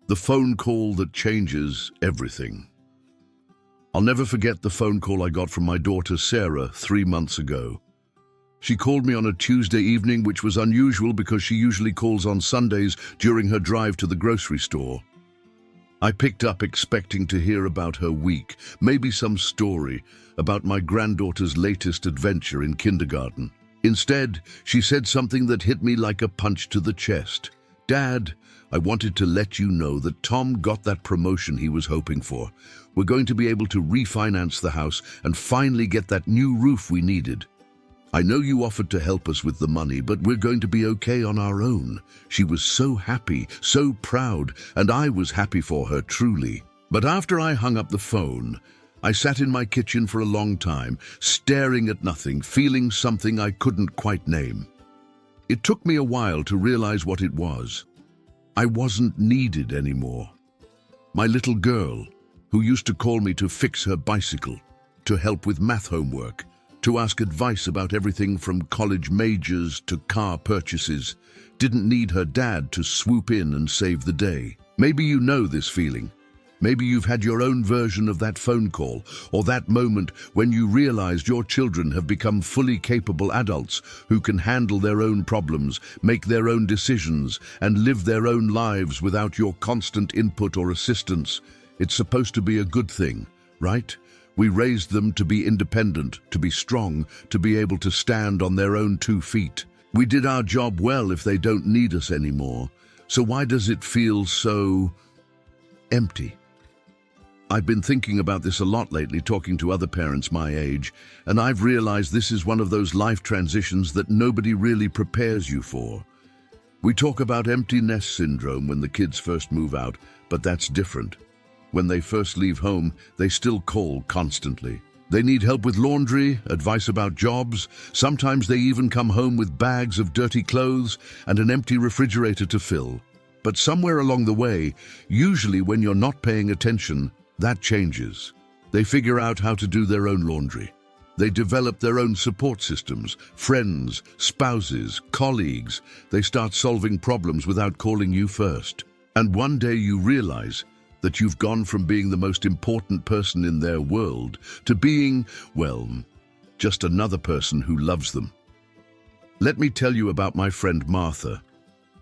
The phone call that changes everything. I'll never forget the phone call I got from my daughter Sarah 3 months ago. She called me on a Tuesday evening, which was unusual because she usually calls on Sundays during her drive to the grocery store. I picked up expecting to hear about her week, maybe some story about my granddaughter's latest adventure in kindergarten. Instead, she said something that hit me like a punch to the chest. "Dad, I wanted to let you know that Tom got that promotion he was hoping for. We're going to be able to refinance the house and finally get that new roof we needed. I know you offered to help us with the money, but we're going to be okay on our own." She was so happy, so proud, and I was happy for her, truly. But after I hung up the phone, I sat in my kitchen for a long time, staring at nothing, feeling something I couldn't quite name. It took me a while to realize what it was. I wasn't needed anymore. My little girl, who used to call me to fix her bicycle, to help with math homework, to ask advice about everything from college majors to car purchases, didn't need her dad to swoop in and save the day. Maybe you know this feeling. Maybe you've had your own version of that phone call, or that moment when you realized your children have become fully capable adults who can handle their own problems, make their own decisions, and live their own lives without your constant input or assistance. It's supposed to be a good thing, right? We raised them to be independent, to be strong, to be able to stand on their own 2 feet. We did our job well if they don't need us anymore. So why does it feel so empty? I've been thinking about this a lot lately, talking to other parents my age, and I've realized this is one of those life transitions that nobody really prepares you for. We talk about empty nest syndrome when the kids first move out, but that's different. When they first leave home, they still call constantly. They need help with laundry, advice about jobs. Sometimes they even come home with bags of dirty clothes and an empty refrigerator to fill. But somewhere along the way, usually when you're not paying attention, that changes. They figure out how to do their own laundry. They develop their own support systems, friends, spouses, colleagues. They start solving problems without calling you first. And one day you realize that you've gone from being the most important person in their world to being, well, just another person who loves them. Let me tell you about my friend Martha.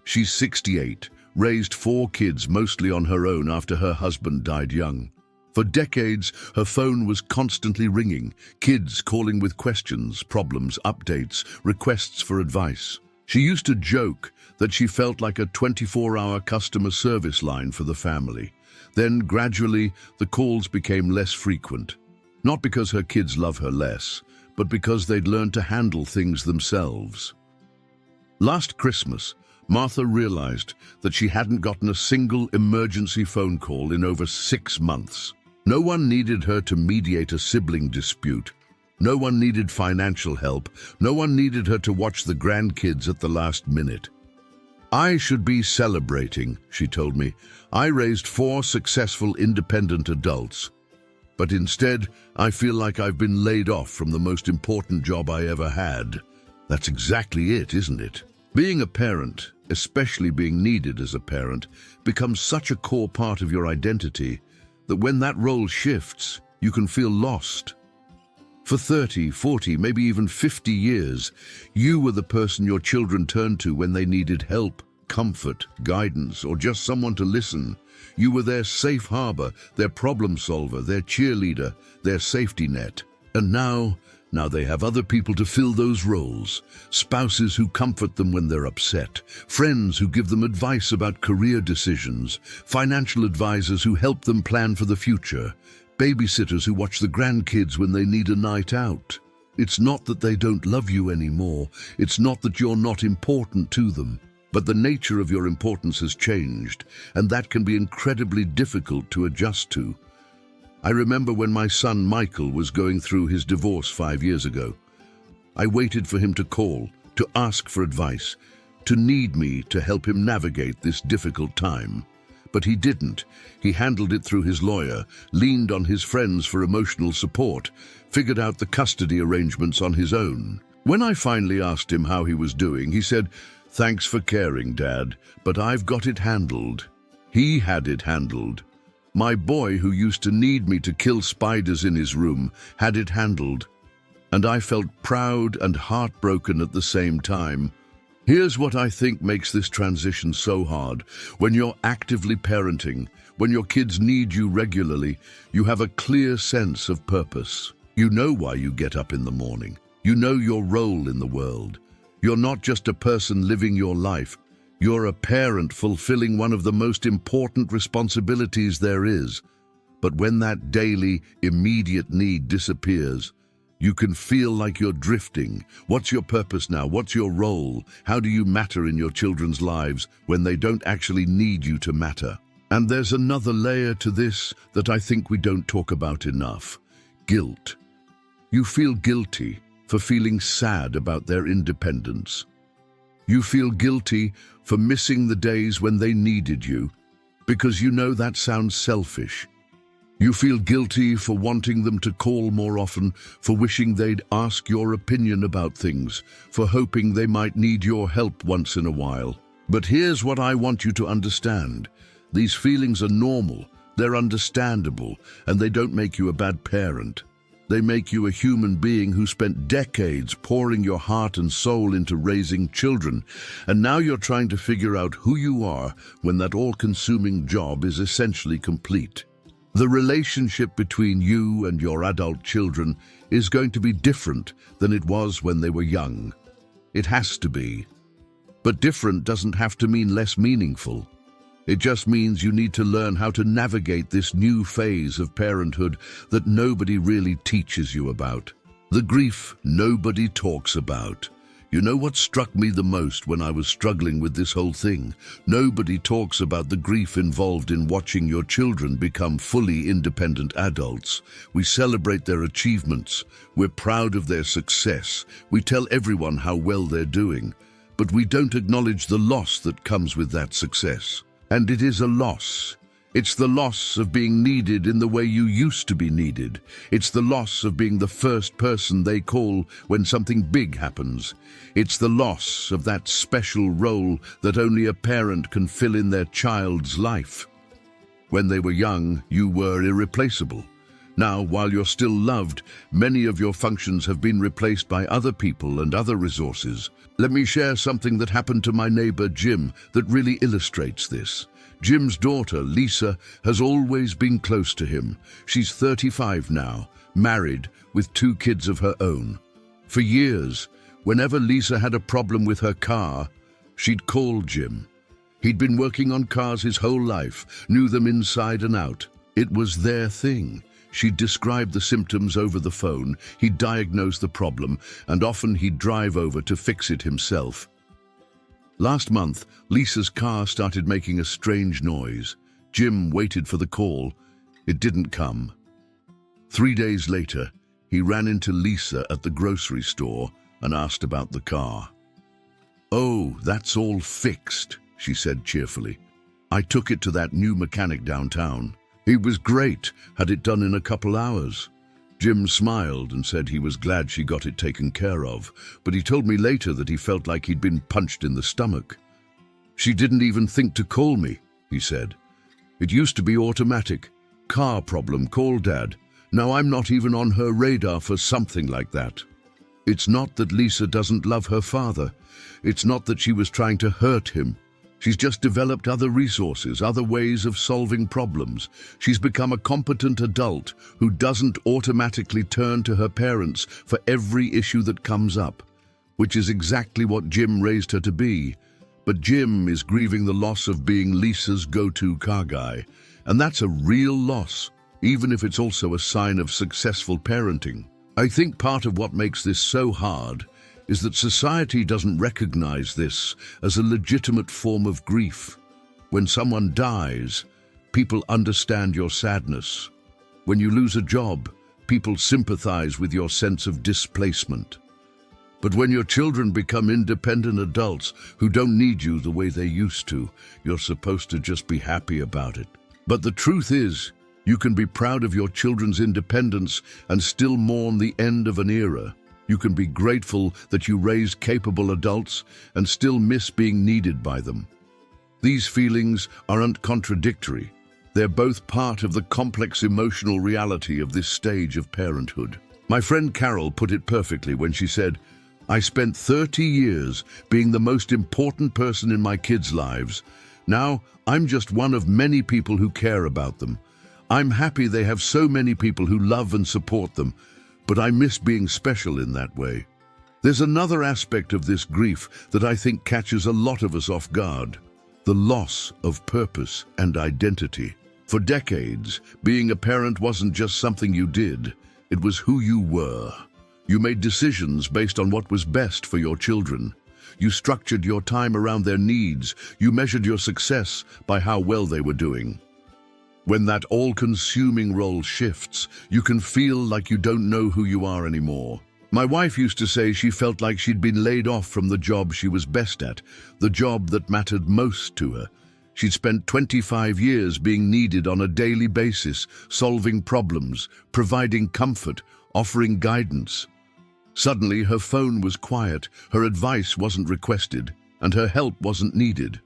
She's 68, raised 4 kids mostly on her own after her husband died young. For decades, her phone was constantly ringing, kids calling with questions, problems, updates, requests for advice. She used to joke that she felt like a 24-hour customer service line for the family. Then, gradually, the calls became less frequent. Not because her kids love her less, but because they'd learned to handle things themselves. Last Christmas, Martha realized that she hadn't gotten a single emergency phone call in over 6 months. No one needed her to mediate a sibling dispute. No one needed financial help. No one needed her to watch the grandkids at the last minute. "I should be celebrating," she told me. "I raised 4 successful independent adults. But instead, I feel like I've been laid off from the most important job I ever had." That's exactly it, isn't it? Being a parent, especially being needed as a parent, becomes such a core part of your identity that when that role shifts, you can feel lost. For 30, 40, maybe even 50 years, you were the person your children turned to when they needed help, comfort, guidance, or just someone to listen. You were their safe harbor, their problem solver, their cheerleader, their safety net. And now they have other people to fill those roles. Spouses who comfort them when they're upset, friends who give them advice about career decisions, financial advisors who help them plan for the future, babysitters who watch the grandkids when they need a night out. It's not that they don't love you anymore. It's not that you're not important to them. But the nature of your importance has changed, and that can be incredibly difficult to adjust to. I remember when my son Michael was going through his divorce 5 years ago. I waited for him to call, to ask for advice, to need me to help him navigate this difficult time. But he didn't. He handled it through his lawyer, leaned on his friends for emotional support, figured out the custody arrangements on his own. When I finally asked him how he was doing, he said, "Thanks for caring, Dad, but I've got it handled." He had it handled. My boy, who used to need me to kill spiders in his room, had it handled. And I felt proud and heartbroken at the same time. Here's what I think makes this transition so hard. When you're actively parenting, when your kids need you regularly, you have a clear sense of purpose. You know why you get up in the morning. You know your role in the world. You're not just a person living your life. You're a parent fulfilling one of the most important responsibilities there is. But when that daily, immediate need disappears, you can feel like you're drifting. What's your purpose now? What's your role? How do you matter in your children's lives when they don't actually need you to matter? And there's another layer to this that I think we don't talk about enough. Guilt. You feel guilty for feeling sad about their independence. You feel guilty for missing the days when they needed you, because you know that sounds selfish. You feel guilty for wanting them to call more often, for wishing they'd ask your opinion about things, for hoping they might need your help once in a while. But here's what I want you to understand. These feelings are normal, they're understandable, and they don't make you a bad parent. They make you a human being who spent decades pouring your heart and soul into raising children, and now you're trying to figure out who you are when that all-consuming job is essentially complete. The relationship between you and your adult children is going to be different than it was when they were young. It has to be. But different doesn't have to mean less meaningful. It just means you need to learn how to navigate this new phase of parenthood that nobody really teaches you about. The grief nobody talks about. You know what struck me the most when I was struggling with this whole thing? Nobody talks about the grief involved in watching your children become fully independent adults. We celebrate their achievements. We're proud of their success. We tell everyone how well they're doing. But we don't acknowledge the loss that comes with that success. And it is a loss. It's the loss of being needed in the way you used to be needed. It's the loss of being the first person they call when something big happens. It's the loss of that special role that only a parent can fill in their child's life. When they were young, you were irreplaceable. Now, while you're still loved, many of your functions have been replaced by other people and other resources. Let me share something that happened to my neighbor Jim that really illustrates this. Jim's daughter, Lisa, has always been close to him. She's 35 now, married, with 2 kids of her own. For years, whenever Lisa had a problem with her car, she'd call Jim. He'd been working on cars his whole life, knew them inside and out. It was their thing. She'd describe the symptoms over the phone, he'd diagnose the problem, and often he'd drive over to fix it himself. Last month, Lisa's car started making a strange noise. Jim waited for the call. It didn't come. 3 days later, he ran into Lisa at the grocery store and asked about the car. "Oh, that's all fixed," she said cheerfully. "I took it to that new mechanic downtown. He was great, had it done in a couple hours." Jim smiled and said he was glad she got it taken care of, but he told me later that he felt like he'd been punched in the stomach. "She didn't even think to call me," he said. "It used to be automatic. Car problem, call Dad. Now I'm not even on her radar for something like that." It's not that Lisa doesn't love her father. It's not that she was trying to hurt him. She's just developed other resources, other ways of solving problems. She's become a competent adult who doesn't automatically turn to her parents for every issue that comes up, which is exactly what Jim raised her to be. But Jim is grieving the loss of being Lisa's go-to car guy, and that's a real loss, even if it's also a sign of successful parenting. I think part of what makes this so hard is that society doesn't recognize this as a legitimate form of grief. When someone dies, people understand your sadness. When you lose a job, people sympathize with your sense of displacement. But when your children become independent adults who don't need you the way they used to, you're supposed to just be happy about it. But the truth is, you can be proud of your children's independence and still mourn the end of an era. You can be grateful that you raised capable adults and still miss being needed by them. These feelings aren't contradictory. They're both part of the complex emotional reality of this stage of parenthood. My friend Carol put it perfectly when she said, "I spent 30 years being the most important person in my kids' lives. Now, I'm just one of many people who care about them. I'm happy they have so many people who love and support them, but I miss being special in that way." There's another aspect of this grief that I think catches a lot of us off guard: the loss of purpose and identity. For decades, being a parent wasn't just something you did, it was who you were. You made decisions based on what was best for your children. You structured your time around their needs. You measured your success by how well they were doing. When that all-consuming role shifts, you can feel like you don't know who you are anymore. My wife used to say she felt like she'd been laid off from the job she was best at, the job that mattered most to her. She'd spent 25 years being needed on a daily basis, solving problems, providing comfort, offering guidance. Suddenly, her phone was quiet, her advice wasn't requested, and her help wasn't needed.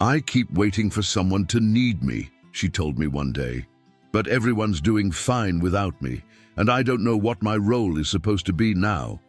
"I keep waiting for someone to need me," she told me one day. "But everyone's doing fine without me, and I don't know what my role is supposed to be now."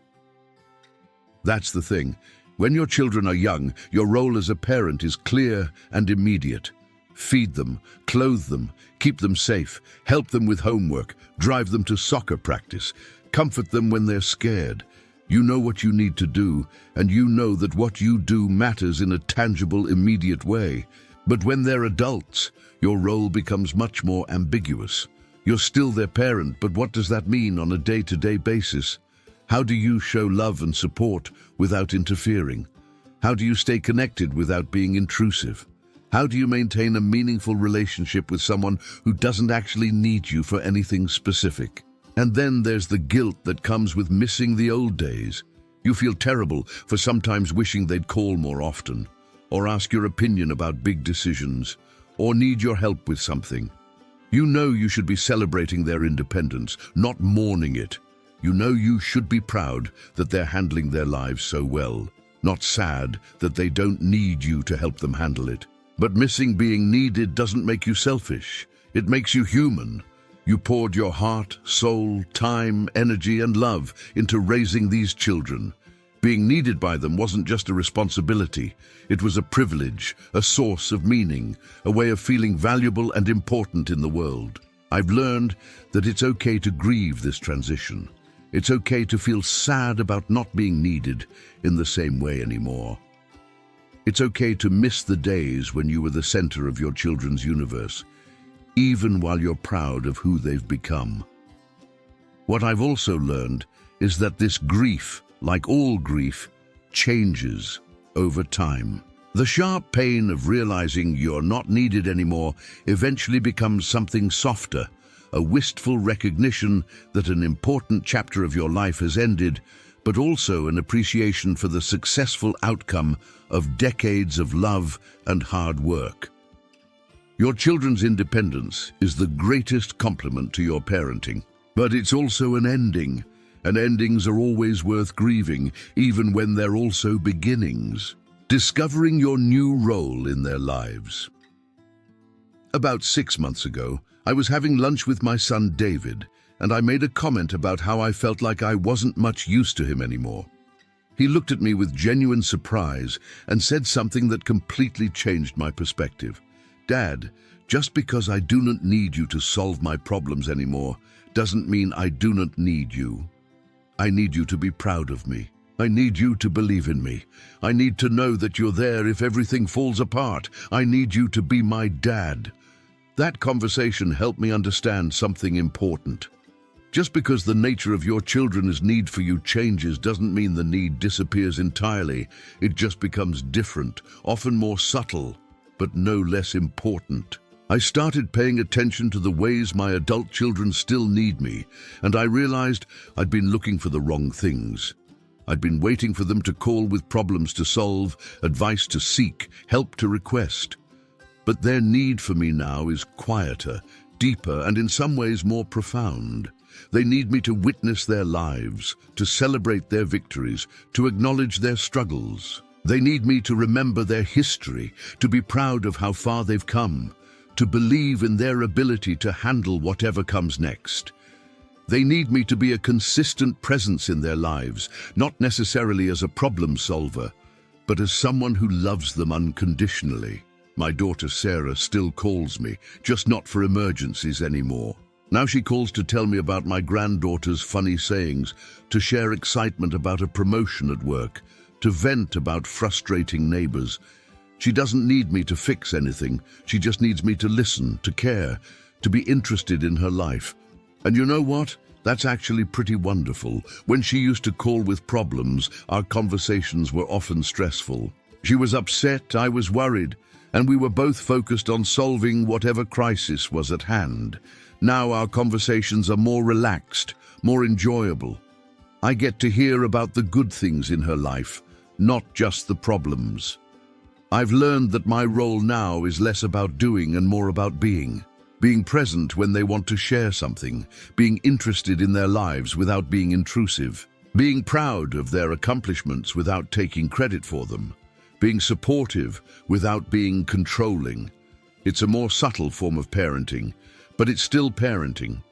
That's the thing. When your children are young, your role as a parent is clear and immediate. Feed them, clothe them, keep them safe, help them with homework, drive them to soccer practice, comfort them when they're scared. You know what you need to do, and you know that what you do matters in a tangible, immediate way. But when they're adults, your role becomes much more ambiguous. You're still their parent, but what does that mean on a day-to-day basis? How do you show love and support without interfering? How do you stay connected without being intrusive? How do you maintain a meaningful relationship with someone who doesn't actually need you for anything specific? And then there's the guilt that comes with missing the old days. You feel terrible for sometimes wishing they'd call more often, or ask your opinion about big decisions, or need your help with something. You know you should be celebrating their independence, not mourning it. You know you should be proud that they're handling their lives so well, not sad that they don't need you to help them handle it. But missing being needed doesn't make you selfish. It makes you human. You poured your heart, soul, time, energy, and love into raising these children. Being needed by them wasn't just a responsibility. It was a privilege, a source of meaning, a way of feeling valuable and important in the world. I've learned that it's okay to grieve this transition. It's okay to feel sad about not being needed in the same way anymore. It's okay to miss the days when you were the center of your children's universe, even while you're proud of who they've become. What I've also learned is that this grief, like all grief, changes over time. The sharp pain of realizing you're not needed anymore eventually becomes something softer, a wistful recognition that an important chapter of your life has ended, but also an appreciation for the successful outcome of decades of love and hard work. Your children's independence is the greatest compliment to your parenting, but it's also an ending, and endings are always worth grieving, even when they're also beginnings. Discovering your new role in their lives. About 6 months ago, I was having lunch with my son David, and I made a comment about how I felt like I wasn't much use to him anymore. He looked at me with genuine surprise and said something that completely changed my perspective. "Dad, just because I do not need you to solve my problems anymore doesn't mean I do not need you. I need you to be proud of me. I need you to believe in me. I need to know that you're there if everything falls apart. I need you to be my dad." That conversation helped me understand something important. Just because the nature of your children's need for you changes doesn't mean the need disappears entirely. It just becomes different, often more subtle, but no less important. I started paying attention to the ways my adult children still need me, and I realized I'd been looking for the wrong things. I'd been waiting for them to call with problems to solve, advice to seek, help to request. But their need for me now is quieter, deeper, and in some ways more profound. They need me to witness their lives, to celebrate their victories, to acknowledge their struggles. They need me to remember their history, to be proud of how far they've come, to believe in their ability to handle whatever comes next. They need me to be a consistent presence in their lives, not necessarily as a problem solver, but as someone who loves them unconditionally. My daughter Sarah still calls me, just not for emergencies anymore. Now she calls to tell me about my granddaughter's funny sayings, to share excitement about a promotion at work, to vent about frustrating neighbors. She doesn't need me to fix anything. She just needs me to listen, to care, to be interested in her life. And you know what? That's actually pretty wonderful. When she used to call with problems, our conversations were often stressful. She was upset, I was worried, and we were both focused on solving whatever crisis was at hand. Now our conversations are more relaxed, more enjoyable. I get to hear about the good things in her life, not just the problems. I've learned that my role now is less about doing and more about being. Being present when they want to share something, being interested in their lives without being intrusive, being proud of their accomplishments without taking credit for them, being supportive without being controlling. It's a more subtle form of parenting, but it's still parenting.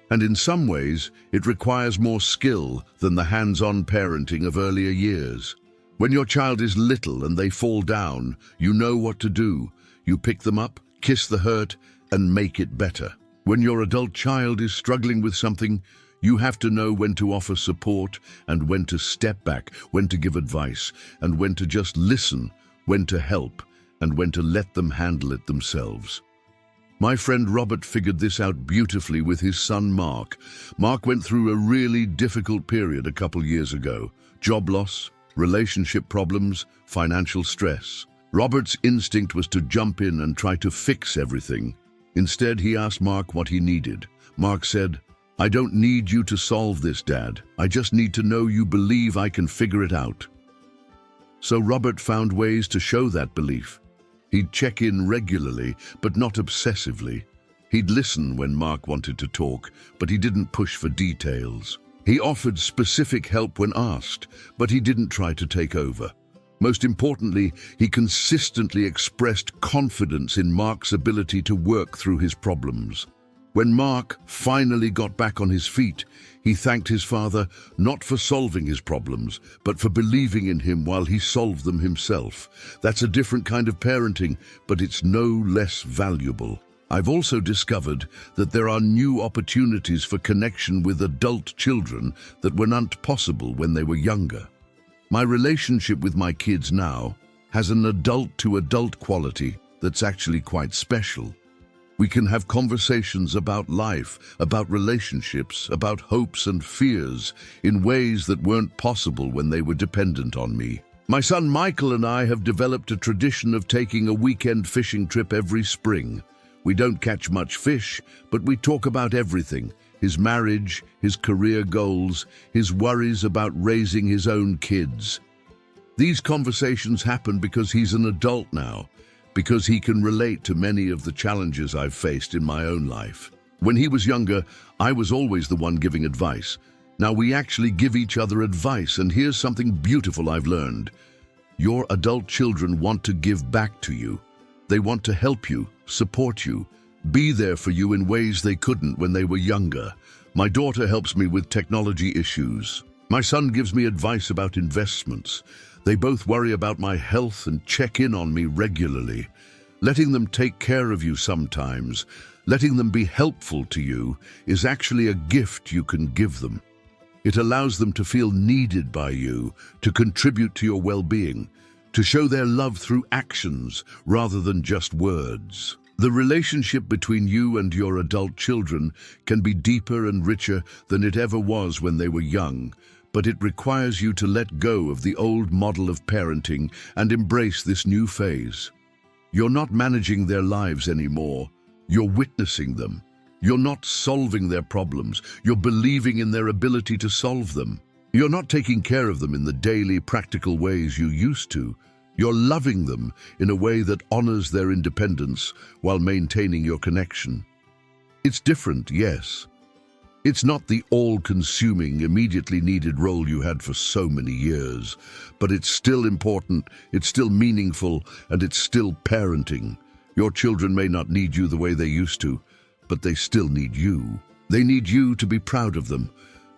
And in some ways, it requires more skill than the hands-on parenting of earlier years. When your child is little and they fall down, you know what to do. You pick them up, kiss the hurt, and make it better. When your adult child is struggling with something, you have to know when to offer support and when to step back, when to give advice, and when to just listen, when to help, and when to let them handle it themselves. My friend Robert figured this out beautifully with his son Mark. Mark went through a really difficult period a couple years ago. Job loss, relationship problems, financial stress. Robert's instinct was to jump in and try to fix everything. Instead, he asked Mark what he needed. Mark said, "I don't need you to solve this, Dad. I just need to know you believe I can figure it out." So Robert found ways to show that belief. He'd check in regularly, but not obsessively. He'd listen when Mark wanted to talk, but he didn't push for details. He offered specific help when asked, but he didn't try to take over. Most importantly, he consistently expressed confidence in Mark's ability to work through his problems. When Mark finally got back on his feet, he thanked his father not for solving his problems, but for believing in him while he solved them himself. That's a different kind of parenting, but it's no less valuable. I've also discovered that there are new opportunities for connection with adult children that were not possible when they were younger. My relationship with my kids now has an adult-to-adult quality that's actually quite special. We can have conversations about life, about relationships, about hopes and fears in ways that weren't possible when they were dependent on me. My son Michael and I have developed a tradition of taking a weekend fishing trip every spring. We don't catch much fish, but we talk about everything: his marriage, his career goals, his worries about raising his own kids. These conversations happen because he's an adult now, because he can relate to many of the challenges I've faced in my own life. When he was younger, I was always the one giving advice. Now we actually give each other advice, and here's something beautiful I've learned. Your adult children want to give back to you. They want to help you, support you, be there for you in ways they couldn't when they were younger. My daughter helps me with technology issues. My son gives me advice about investments. They both worry about my health and check in on me regularly. Letting them take care of you sometimes, letting them be helpful to you, is actually a gift you can give them. It allows them to feel needed by you, to contribute to your well-being, to show their love through actions rather than just words. The relationship between you and your adult children can be deeper and richer than it ever was when they were young, but it requires you to let go of the old model of parenting and embrace this new phase. You're not managing their lives anymore. You're witnessing them. You're not solving their problems. You're believing in their ability to solve them. You're not taking care of them in the daily, practical ways you used to. You're loving them in a way that honors their independence while maintaining your connection. It's different, yes, It's not the all-consuming, immediately needed role you had for so many years, but it's still important, it's still meaningful, and it's still parenting. Your children may not need you the way they used to, but they still need you. They need you to be proud of them,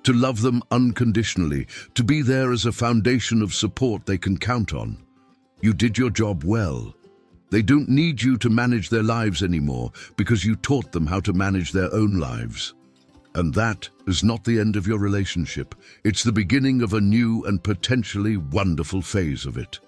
to love them unconditionally, to be there as a foundation of support they can count on. You did your job well. They don't need you to manage their lives anymore because you taught them how to manage their own lives. And that is not the end of your relationship. It's the beginning of a new and potentially wonderful phase of it.